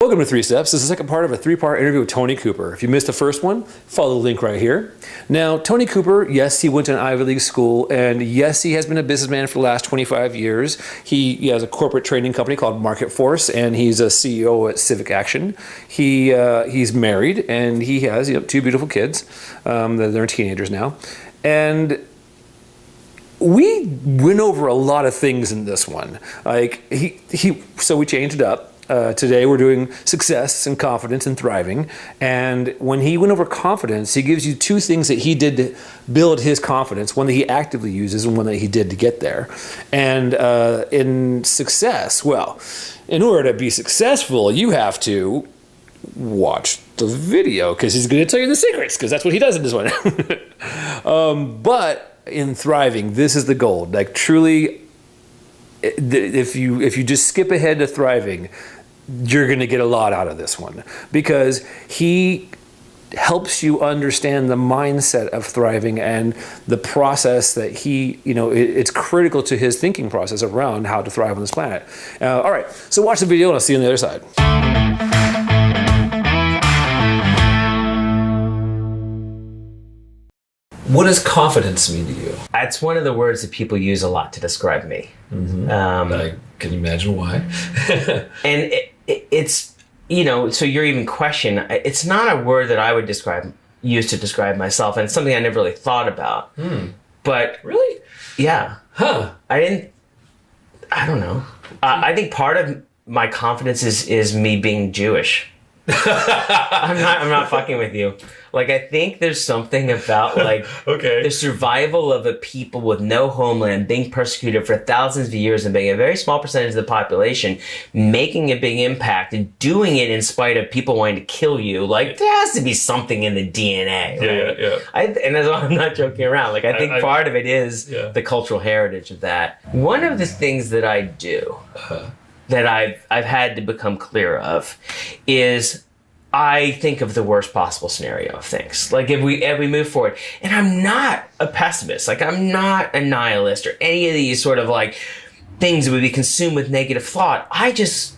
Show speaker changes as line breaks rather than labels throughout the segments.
Welcome to 3 Steps. This is the second part of a 3-part interview with Tony Cooper. If you missed the first one, follow the link right here. Now, Tony Cooper, yes, he went to an Ivy League school, and yes, he has been a businessman for the last 25 years. He has a corporate training company called Market Force, and he's a CEO at Civic Action. He's married, and he has 2 beautiful kids. They're teenagers now. And we went over a lot of things in this one. So we changed it up. Today we're doing success and confidence and thriving. And when he went over confidence, he gives you 2 things that he did to build his confidence, one that he actively uses and one that he did to get there. And in success, well, in order to be successful, you have to watch the video because he's going to tell you the secrets because that's what he does in this one. But in thriving, this is the gold. Like truly, if you just skip ahead to thriving, you're going to get a lot out of this one because he helps you understand the mindset of thriving and the process that it's critical to his thinking process around how to thrive on this planet. All right, so watch the video and I'll see you on the other side. What does confidence mean to you?
It's one of the words that people use a lot to describe me.
Mm-hmm. I can imagine why.
And it's, so you're even questioning, it's not a word that I would use to describe myself. And it's something I never really thought about. But
really?
Yeah.
Huh.
I don't know. I think part of my confidence is me being Jewish. I'm not fucking with you. Like, I think there's something about
okay.
the survival of a people with no homeland being persecuted for thousands of years and being a very small percentage of the population, making a big impact and doing it in spite of people wanting to kill you. Like, there has to be something in the DNA. Right?
Yeah.
And that's why I'm not joking around. Like, I think part of it is the cultural heritage of that. One of the things that I do that I've had to become clear of is I think of the worst possible scenario of things. Like if we move forward, and I'm not a pessimist, like I'm not a nihilist or any of these sort of like things that would be consumed with negative thought. It's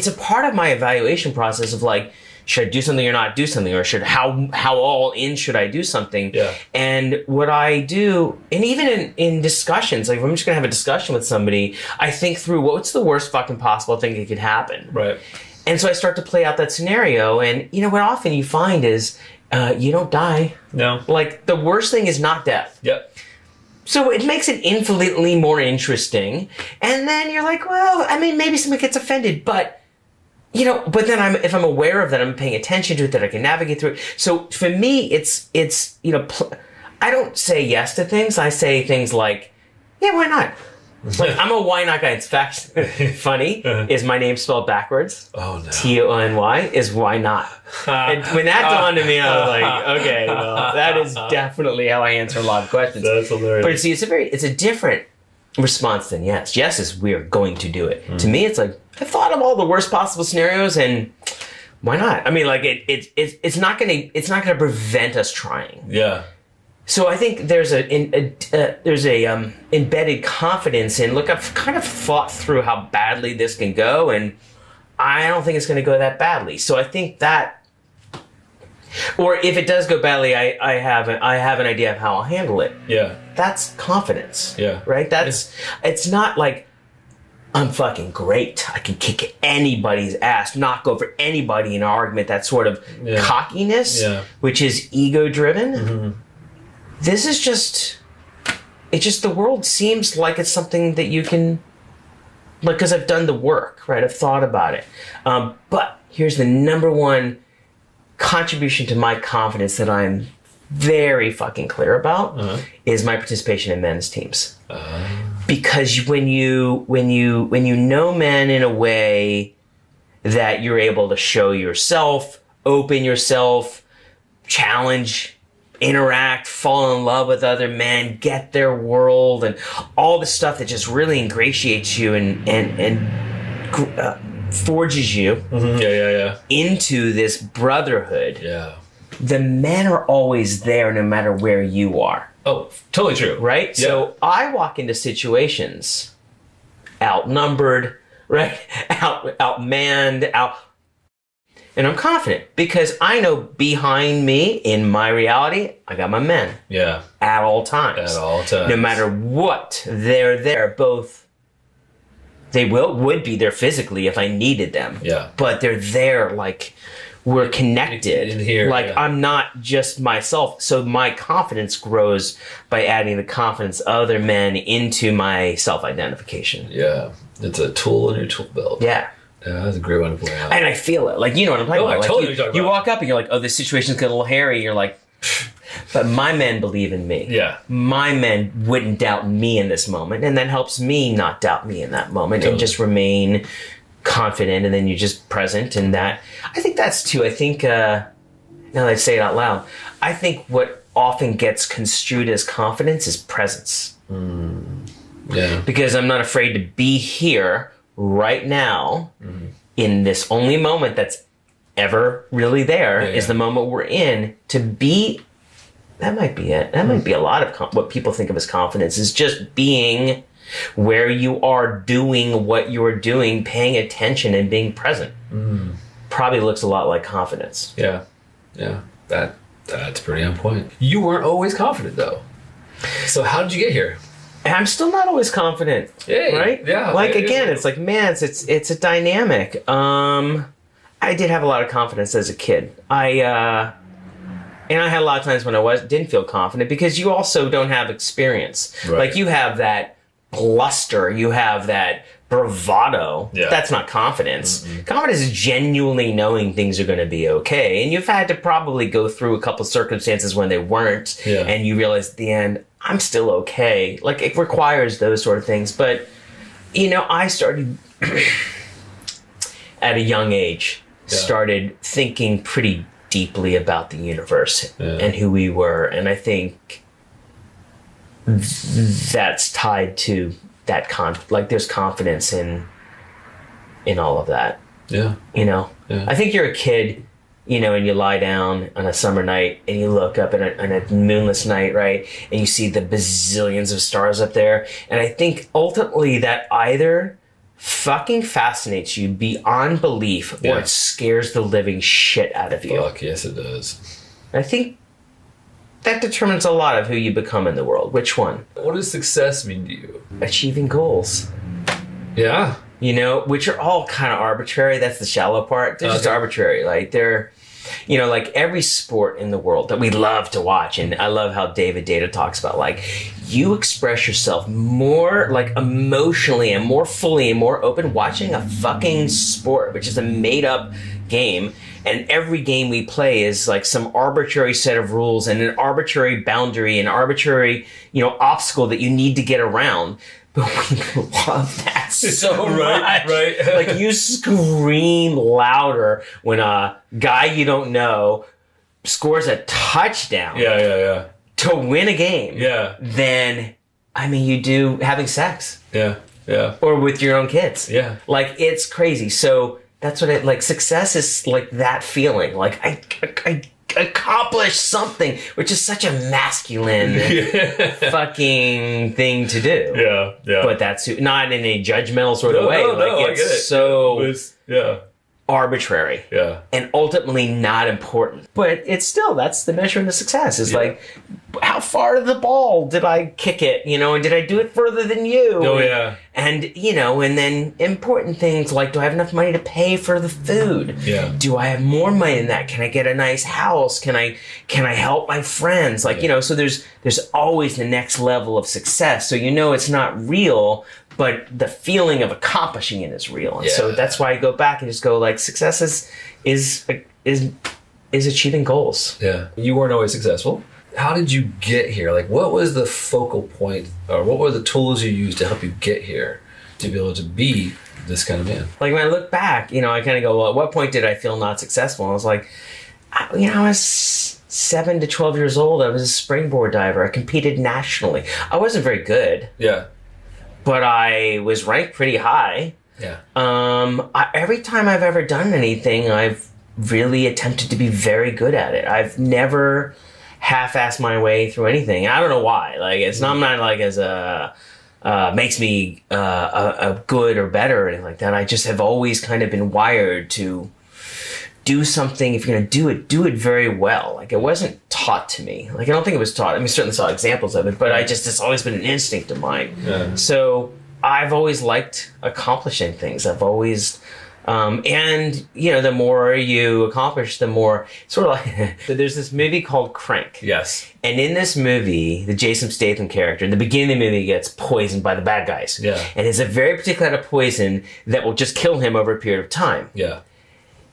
a part of my evaluation process of like, should I do something or not do something, or how all in should I do something?
Yeah.
And what I do, and even in discussions, like if I'm just gonna have a discussion with somebody, I think through what's the worst fucking possible thing that could happen.
Right.
And so I start to play out that scenario, and what often you find is you don't die.
No.
Like the worst thing is not death.
Yep.
So it makes it infinitely more interesting. And then you're like, well, I mean, maybe someone gets offended, but then if I'm aware of that, I'm paying attention to it, that I can navigate through it. So for me, it's I don't say yes to things. I say things like, yeah, why not? Like, I'm a why not guy. In fact, funny is my name spelled backwards.
Oh, no.
Tony is why not. And when that dawned on me, I was like, okay, well, that is definitely how I answer a lot of questions.
That's hilarious.
But see, it's a different response than yes. Yes is we're going to do it. To me, it's like, I thought of all the worst possible scenarios and why not? I mean, like it's not gonna prevent us trying.
Yeah.
So I think there's a embedded confidence in, look, I've kind of thought through how badly this can go, and I don't think it's going to go that badly. So I think that, or if it does go badly, I have an idea of how I'll handle it.
Yeah.
That's confidence.
Yeah.
Right? It's not like I'm fucking great. I can kick anybody's ass, knock over anybody in an argument. That sort of cockiness, which is ego driven. Mm-hmm. This is it's just the world seems like it's something that you can, like, because I've done the work, right? I've thought about it. But here's the number one contribution to my confidence that I'm very fucking clear about is my participation in men's teams. Because when you know men in a way that you're able to show yourself, open yourself, challenge, interact, fall in love with other men, get their world, and all the stuff that just really ingratiates you and forges you into this brotherhood.
Yeah.
The men are always there no matter where you are.
Oh, totally true.
Right?
Yeah.
So I walk into situations outnumbered, right? Outmanned, And I'm confident because I know behind me, in my reality, I got my men.
Yeah.
At all times.
At all times.
No matter what, they're there. Both, they would be there physically if I needed them.
Yeah.
But they're there, like, we're connected.
In here,
like,
yeah.
I'm not just myself. So my confidence grows by adding the confidence of other men into my self-identification.
Yeah. It's a tool in your tool belt.
Yeah.
Yeah, that's a great one to point out.
And I feel it. Like, you know what I'm talking about.
I
Like,
totally know what you're talking
you
about.
walk up and you're like, oh, this situation's getting a little hairy. You're like, but my men believe in me.
Yeah.
My men wouldn't doubt me in this moment. And that helps me not doubt me in that moment and just remain confident. And then you're just present. And that, I think that's too, I think, now that I say it out loud, I think what often gets construed as confidence is presence.
Yeah.
Because I'm not afraid to be here right now in this only moment that's ever really there is the moment we're in to be. That might be it. That might be a lot of what people think of as confidence is just being where you are, doing what you're doing, paying attention and being present. Probably looks a lot like confidence.
Yeah. Yeah. That's pretty on point. You weren't always confident though. So how did you get here?
And I'm still not always confident, right?
Yeah.
Like again, it's like, man, it's a dynamic. I did have a lot of confidence as a kid. And I had a lot of times when I didn't feel confident because you also don't have experience.
Right.
Like you have that bluster, you have that bravado.
Yeah.
That's not confidence. Confidence is genuinely knowing things are going to be okay. And you've had to probably go through a couple circumstances when they weren't.
Yeah.
And you realize at the end, I'm still okay. Like it requires those sort of things. But, you know, I started at a young age, started thinking pretty deeply about the universe and who we were. And I think that's tied to that like there's confidence in all of that.
Yeah.
You know, I think you're a kid, you know, and you lie down on a summer night and you look up on a moonless night, right? And you see the bazillions of stars up there. And I think ultimately that either fucking fascinates you beyond belief or it scares the living shit out of you.
Fuck, yes it does.
I think that determines a lot of who you become in the world. Which one?
What does success mean to you?
Achieving goals.
Yeah.
You know, which are all kind of arbitrary. That's the shallow part. They're just arbitrary. Like they're, you know, like every sport in the world that we love to watch. And I love how David Data talks about like you express yourself more like emotionally and more fully and more open watching a fucking sport, which is a made up game. And every game we play is like some arbitrary set of rules and an arbitrary boundary, an arbitrary, you know, obstacle that you need to get around. But we love that so much.
Right.
Like you scream louder when a guy you don't know scores a touchdown to win a game than, I mean, you do having sex.
Yeah.
Or with your own kids.
Yeah.
Like it's crazy. So that's what like success is like that feeling. Like I accomplished something, which is such a masculine fucking thing to do.
Yeah.
But that's not in a judgmental sort of way.
No,
like
I
it's
get it.
so arbitrary.
Yeah.
And ultimately not important. But it's still, that's the measurement of success. Is like, how far to the ball did I kick it? You know, and did I do it further than you?
Oh, yeah.
And, you know, and then important things like, do I have enough money to pay for the food?
Yeah.
Do I have more money than that? Can I get a nice house? Can I help my friends? Like, you know, so there's always the next level of success. So, you know, it's not real, but the feeling of accomplishing it is real. And so that's why I go back and just go like, success is achieving goals.
Yeah. You weren't always successful. How did you get here? Like, what was the focal point, or what were the tools you used to help you get here to be able to be this kind of man?
Like, when I look back, you know, I kind of go, well, at what point did I feel not successful? And I was like, you know, I was 7 to 12 years old. I was a springboard diver. I competed nationally. I wasn't very good.
Yeah.
But I was ranked pretty high.
Yeah.
Every time I've ever done anything, I've really attempted to be very good at it. I've never half-assed my way through anything. I don't know why. Like, it's not, I'm not like as a makes me a good or better or anything like that. I just have always kind of been wired to do something, if you're going to do it very well. Like, it wasn't taught to me. Like, I don't think it was taught. I mean, certainly saw examples of it, but it's always been an instinct of mine. Yeah. So I've always liked accomplishing things. I've always, and, you know, the more you accomplish, the more, sort of like, there's this movie called Crank.
Yes. And
in this movie, the Jason Statham character, in the beginning of the movie, gets poisoned by the bad guys.
Yeah.
And it's a very particular kind of poison that will just kill him over a period of time.
Yeah.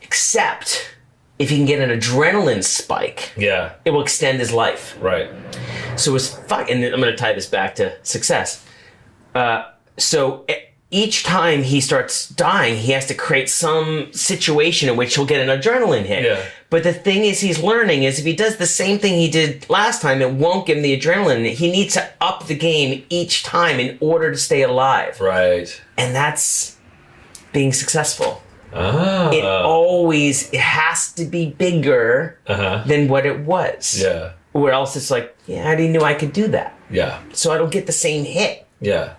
Except if he can get an adrenaline spike, it will extend his life.
Right.
So it's and I'm going to tie this back to success. So each time he starts dying, he has to create some situation in which he'll get an adrenaline hit.
Yeah.
But the thing is, he's learning is if he does the same thing he did last time, it won't give him the adrenaline. He needs to up the game each time in order to stay alive.
Right.
And that's being successful.
Ah.
It has to be bigger than what it was.
Yeah.
Or else it's like, I already knew I could do that.
Yeah.
So I don't get the same hit.
Yeah.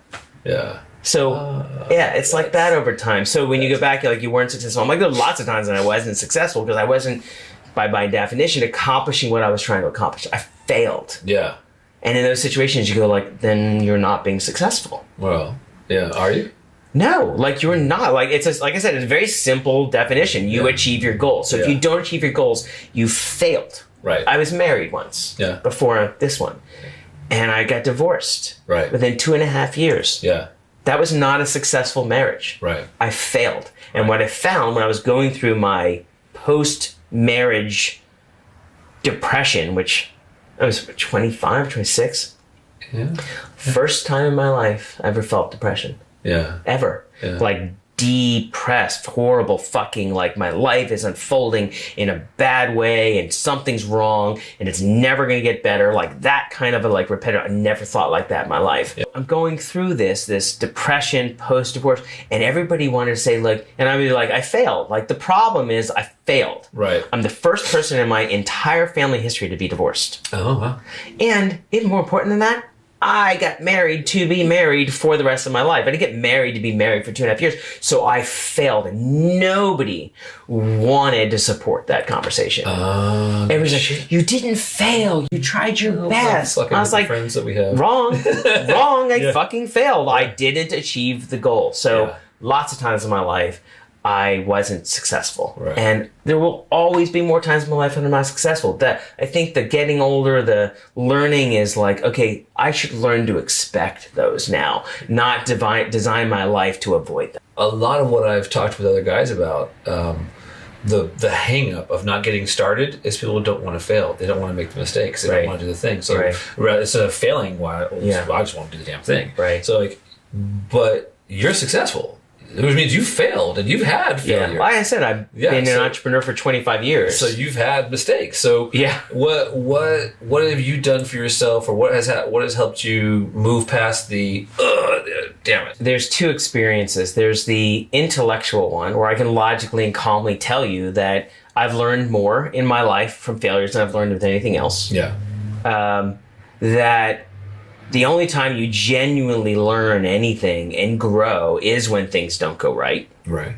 Yeah.
So, it's like that over time. So when you go back, you're like, you weren't successful. I'm like, there were lots of times that I wasn't successful because I wasn't, by definition, accomplishing what I was trying to accomplish. I failed.
Yeah.
And in those situations, you go like, then you're not being successful.
Well, yeah. Are you?
No, like you're not. Like like I said, it's a very simple definition. You achieve your goals. So if you don't achieve your goals, you failed.
Right.
I was married once.
Yeah.
Before this one. And I got divorced.
Right.
Within 2.5 years.
Yeah.
That was not a successful marriage.
Right.
I failed. And what I found when I was going through my post-marriage depression, which I was 25, 26.
Yeah.
First time in my life I ever felt depression.
Yeah.
Ever.
Yeah.
Like depressed, horrible fucking, like my life is unfolding in a bad way and something's wrong and it's never going to get better. Like that kind of a like repetitive. I never thought like that in my life. Yeah. I'm going through this depression post-divorce and everybody wanted to say like, and I was like, I failed. Like the problem is I failed.
Right.
I'm the first person in my entire family history to be divorced.
Oh, wow.
And even more important than that, I got married to be married for the rest of my life. I didn't get married to be married for 2.5 years. So I failed and nobody wanted to support that conversation. Everybody's like, you didn't fail. You tried your best. I was like,
friends that we have.
Wrong. I fucking failed. I didn't achieve the goal. So lots of times in my life, I wasn't successful. Right. And there will always be more times in my life when I'm not successful. That I think the getting older, the learning is like, okay, I should learn to expect those now, not design my life to avoid them.
A lot of what I've talked with other guys about, the hang up of not getting started is people don't want to fail. They don't want to make the mistakes. They don't want to do the thing. So instead of failing, I just want to do the damn thing.
Right.
So like, but you're successful. Which means you failed and you've had failure.
Yeah, like I said, I've been an entrepreneur for 25 years.
So you've had mistakes. So what have you done for yourself, or what has helped you move past the damn it?
There's two experiences. There's the intellectual one where I can logically and calmly tell you that I've learned more in my life from failures than I've learned with anything else.
Yeah.
That the only time you genuinely learn anything and grow is when things don't go right.
Right.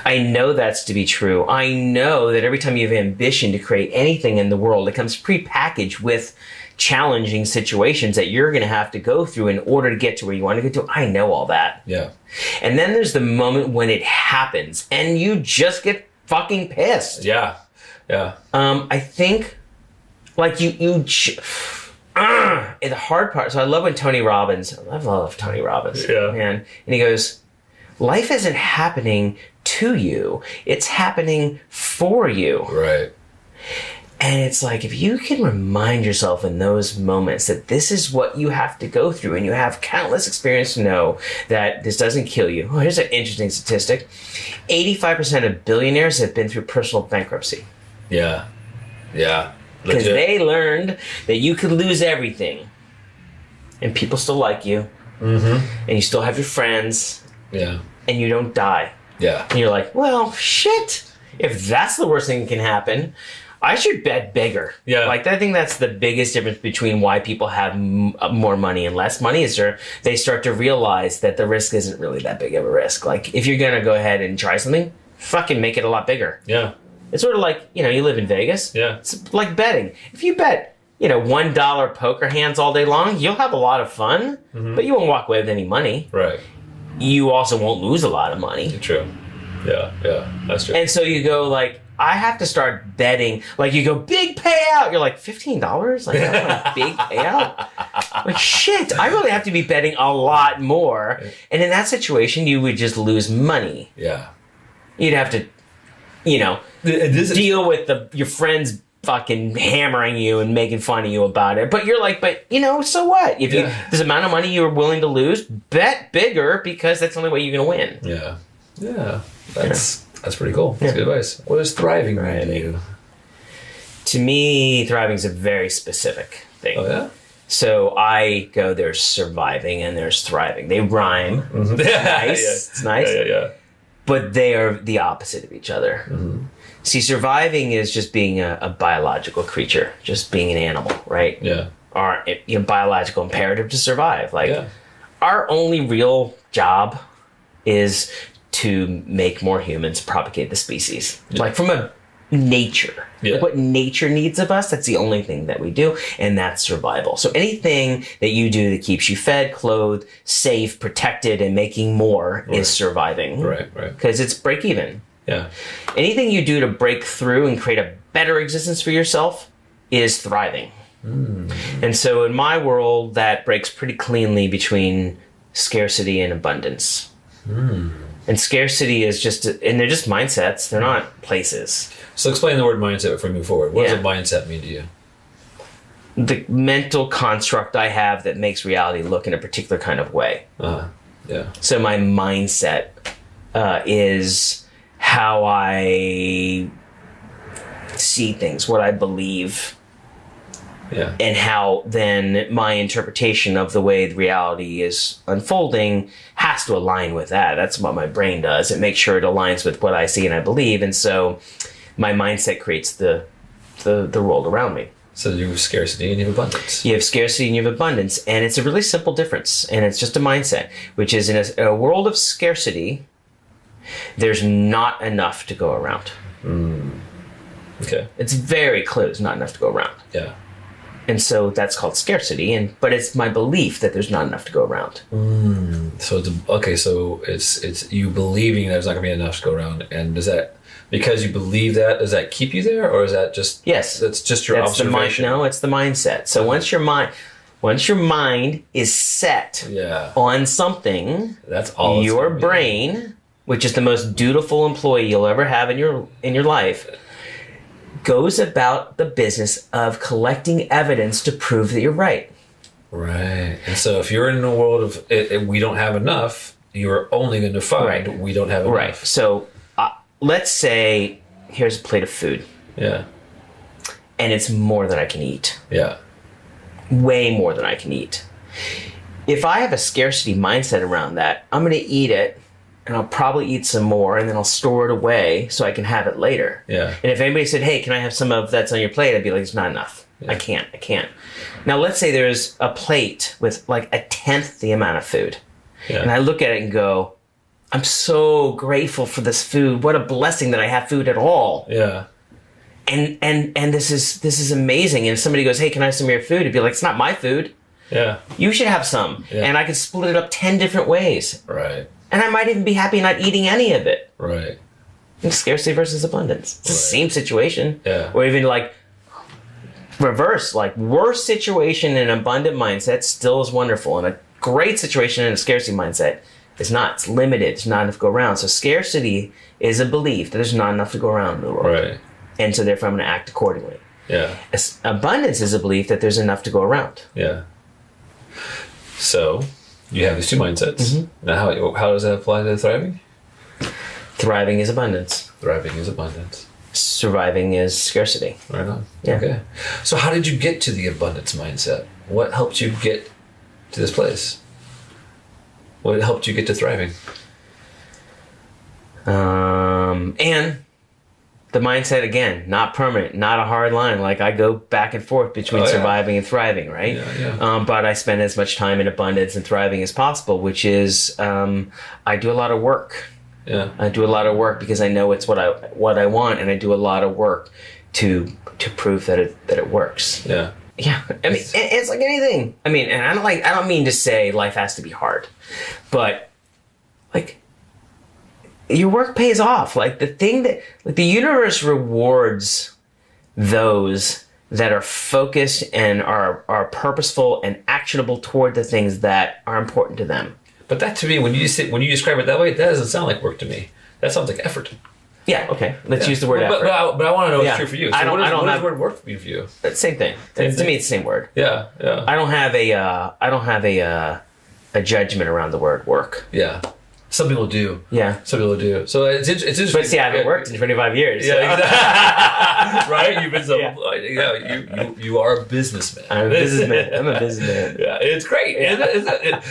I know that's to be true. I know that every time you have ambition to create anything in the world, it comes prepackaged with challenging situations that you're going to have to go through in order to get to where you want to get to. I know all that.
Yeah.
And then there's the moment when it happens and you just get fucking pissed.
Yeah. Yeah.
I think like the hard part. So I love when Tony Robbins. I love Tony Robbins.
Yeah.
Man. And he goes, life isn't happening to you. It's happening for you.
Right.
And it's like, if you can remind yourself in those moments that this is what you have to go through and you have countless experience to know that this doesn't kill you. Oh, here's an interesting statistic. 85% of billionaires have been through personal bankruptcy.
Yeah. Yeah.
Because they learned that you could lose everything and people still like you. Mm-hmm. And you still have your friends.
Yeah.
And you don't die.
Yeah.
And you're like, well, shit. If that's the worst thing that can happen, I should bet bigger.
Yeah.
Like, I think that's the biggest difference between why people have more money and less money is they start to realize that the risk isn't really that big of a risk. Like, if you're going to go ahead and try something, fucking make it a lot bigger.
Yeah.
It's sort of like, you live in Vegas.
Yeah.
It's like betting. If you bet, $1 poker hands all day long, you'll have a lot of fun, but you won't walk away with any money.
Right.
You also won't lose a lot of money.
True. Yeah, that's true.
And so you go like, I have to start betting. Like you go, big payout. You're like, $15? Like, that's a big payout? Like, shit, I really have to be betting a lot more. And in that situation, you would just lose money.
Yeah.
You'd have to, deal with your friends fucking hammering you and making fun of you about it. But you're like, so what? If this amount of money you're willing to lose, bet bigger because that's the only way you're going to win.
Yeah. Yeah. That's pretty cool. That's good advice. What does thriving mean to you?
To me, thriving is a very specific thing.
Oh, yeah?
So I go, there's surviving and there's thriving. They rhyme.
Mm-hmm.
It's nice.
Yeah.
But they are the opposite of each other.
Mm-hmm.
See, surviving is just being a biological creature, just being an animal, right?
Yeah.
Our biological imperative to survive. Our only real job is to make more humans, propagate the species.
Yeah.
Like from a nature.
Yeah.
Like what nature needs of us, that's the only thing that we do, and that's survival. So anything that you do that keeps you fed, clothed, safe, protected, and making more is surviving.
Right.
Because it's break even.
Yeah.
Anything you do to break through and create a better existence for yourself is thriving. And so in my world, that breaks pretty cleanly between scarcity and abundance. And scarcity is and they're just mindsets. They're not places.
So explain the word mindset before we move forward. What does a mindset mean to you?
The mental construct I have that makes reality look in a particular kind of way.
Yeah.
So my mindset is how I see things, what I believe.
Yeah.
And how then my interpretation of the way the reality is unfolding has to align with that. That's what my brain does. It makes sure it aligns with what I see and I believe. And so my mindset creates the world around me.
So you have scarcity and you have abundance.
You have scarcity and you have abundance. And it's a really simple difference. And it's just a mindset, which is in a world of scarcity, there's not enough to go around.
Okay.
It's very clear there's not enough to go around.
Yeah.
And so that's called scarcity, but it's my belief that there's not enough to go around.
So it's you believing there's not going to be enough to go around, and does that, because you believe that, does that keep you there, or is that just that's just your observation?
It's the mindset. So once your mind is set on something,
that's all.
Your brain, which is the most dutiful employee you'll ever have in your life, goes about the business of collecting evidence to prove that you're right.
Right. And so if you're in a world of we don't have enough, you're only going to find we don't have enough.
Right. So let's say here's a plate of food.
Yeah.
And it's more than I can eat.
Yeah.
Way more than I can eat. If I have a scarcity mindset around that, I'm going to eat it. And I'll probably eat some more, and then I'll store it away so I can have it later.
Yeah.
And if anybody said, "Hey, can I have some of that's on your plate?" I'd be like, "It's not enough. Yeah. I can't." Now, let's say there's a plate with like 1/10 the amount of food, and I look at it and go, "I'm so grateful for this food. What a blessing that I have food at all."
Yeah.
And this is amazing. And if somebody goes, "Hey, can I have some of your food?" It'd be like, "It's not my food.
Yeah.
You should have some."
Yeah.
And I could split it up 10 different ways.
Right.
And I might even be happy not eating any of it.
Right.
Scarcity versus abundance. It's the same situation.
Yeah.
Or even like reverse, like worst situation in an abundant mindset still is wonderful. And a great situation in a scarcity mindset is not. It's limited. It's not enough to go around. So scarcity is a belief that there's not enough to go around in the world.
Right.
And so therefore I'm going to act accordingly.
Yeah.
Abundance is a belief that there's enough to go around.
Yeah. So you have these two mindsets. Now, how does that apply to thriving?
Thriving is abundance.
Thriving is abundance.
Surviving is scarcity.
Right on.
Yeah.
Okay. So how did you get to the abundance mindset? What helped you get to this place? What helped you get to thriving?
And the mindset, again, not permanent, not a hard line. Like I go back and forth between surviving and thriving, right?
Yeah.
But I spend as much time in abundance and thriving as possible, which is I do a lot of work.
Yeah.
I do a lot of work because I know it's what I want, and I do a lot of work to prove that it works.
Yeah.
Yeah. I mean, it's like anything. I mean, and I don't mean to say life has to be hard, but like your work pays off. Like the universe rewards those that are focused and are purposeful and actionable toward the things that are important to them.
But that to me, when you describe it that way, that doesn't sound like work to me. That sounds like effort.
Yeah. Okay. Let's use the word effort.
But I want to know what's true for you. So what does the word work mean for you?
Same thing. To me, it's the same word.
Yeah. Yeah.
I don't have a judgment around the word work.
Yeah. Some people do.
Yeah.
Some people do. So it's interesting.
But see, I haven't worked in 25 years.
Yeah, exactly. Right? You've been you are a businessman.
I'm a businessman.
Yeah, it's great.
Yeah.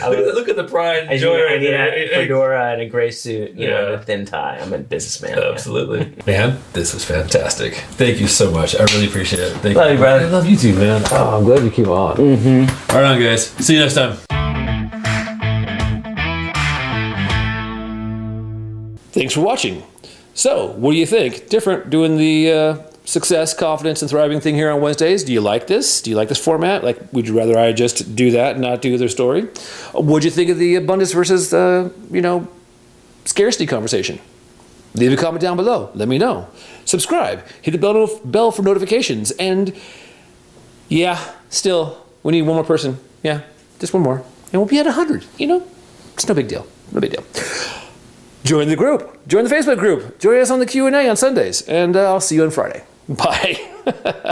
Look at the pride and joy.
I need a fedora and a gray suit, and a thin tie. I'm a businessman.
Absolutely. Man, this was fantastic. Thank you so much. I really appreciate it. Thank
you, brother.
I love you too, man. Oh, I'm glad you came on.
Mm-hmm.
Right on, guys. See you next time. Thanks for watching. So, what do you think? Different doing the success, confidence, and thriving thing here on Wednesdays. Do you like this? Do you like this format? Like, would you rather I just do that and not do their story? What'd you think of the abundance versus, scarcity conversation? Leave a comment down below. Let me know. Subscribe. Hit the bell for notifications. And yeah, still, we need one more person. Yeah, just one more. And we'll be at 100. It's no big deal. No big deal. Join the group. Join the Facebook group. Join us on the Q&A on Sundays. And I'll see you on Friday. Bye.